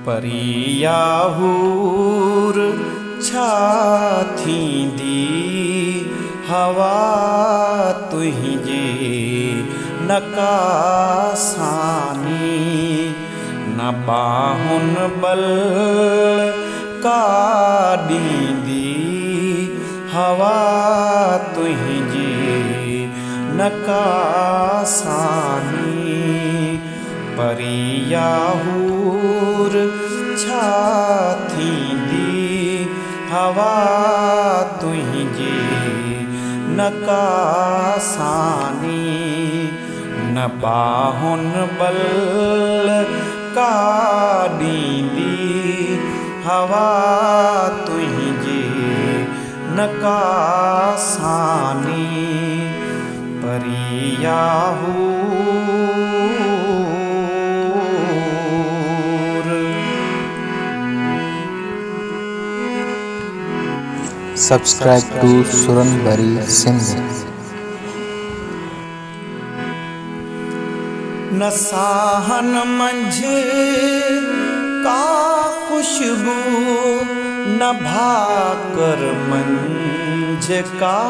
परियाहूर छा थींदी हवा तुंहिंजे नकासानी न बाहुनि बल का ॾींदी हवा तुंहिंजे नकासानी परियाहूर छा थींदी हवा तुंहिंजे नकासानी न बाहुनि बल का ॾींदी हवा तुंहिंजे नकासानी परियाहूर। Subscribe to Suranbari Sindh. न साहन मंझ का खुशबू न भाकर मंझ का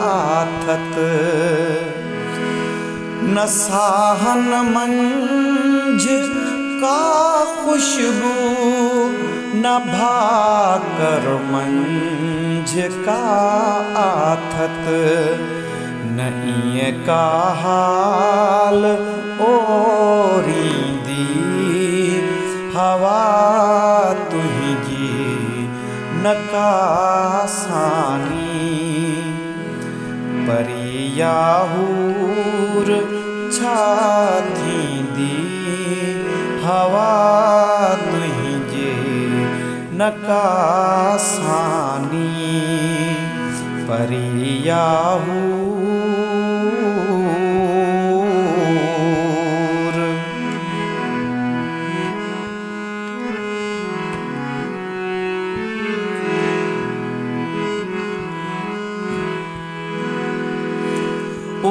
आथत न साहन मंझ का खुशबू न भाकर मंझ का आथत न इएं का हाल ओरींदी हवा तुंहिंजी नकासानी परियाहूर छा थींदी हवा तुंहिंजे नकासानी परियाहूर।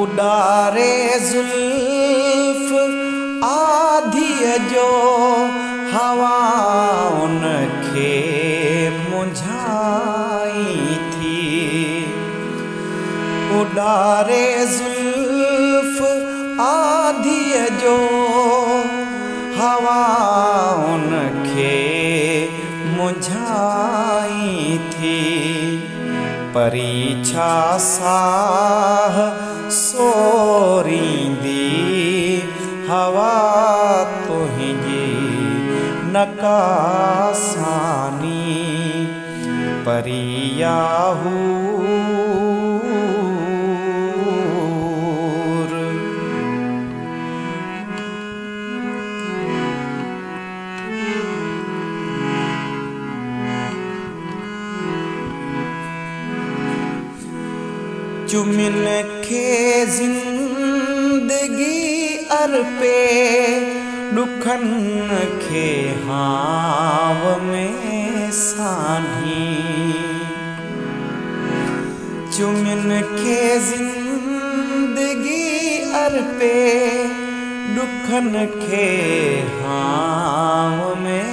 उडारे जुल्फ आधिअ जो हवाउनि खे मुंझाई थी उडारे जुल्फ आधिअ जो हवाउनि खे मुंझाई थी परीछा साह सोरींदी हवा तुंहिंजी नकासानी परियाहूर। चुमिन खे ज़िंदगी अर्पे ॾुखनि खे हाव में सानी चुमिन खे ज़िंदगी अर्पे ॾुखनि खे हाव में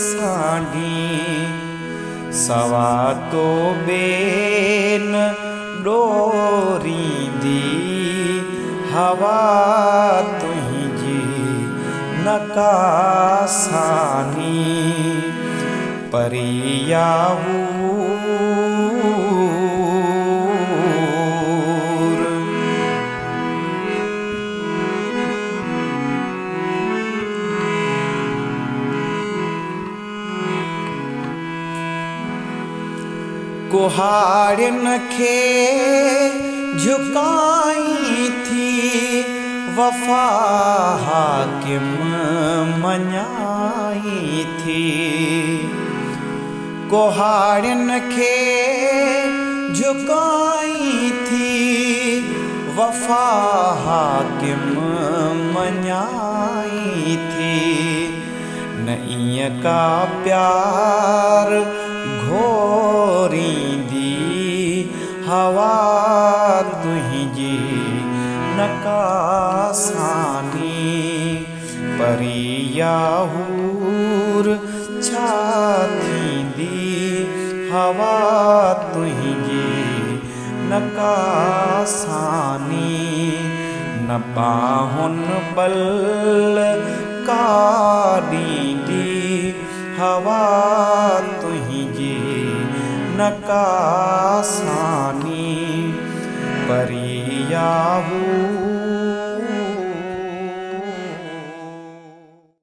सानी सवा तो बेन डोरींदी हवा तुंहिंजी नकासानी परियाहूर। कुहाड़ियुनि खे झुकाई थी वफ़ा हाकिम मञाई थी कुहाड़ियुनि खे झुकाई थी वफ़ा हाकिम मञाई थी न ईअं का प्यार घोरींदी हवा तुंहिंजी नकासानी परियाहूर छातींदी हवा तुहिंजे नकासानी न बाहुन बल काॾींदी हवा तुहिंजे नकासानी परियाहूर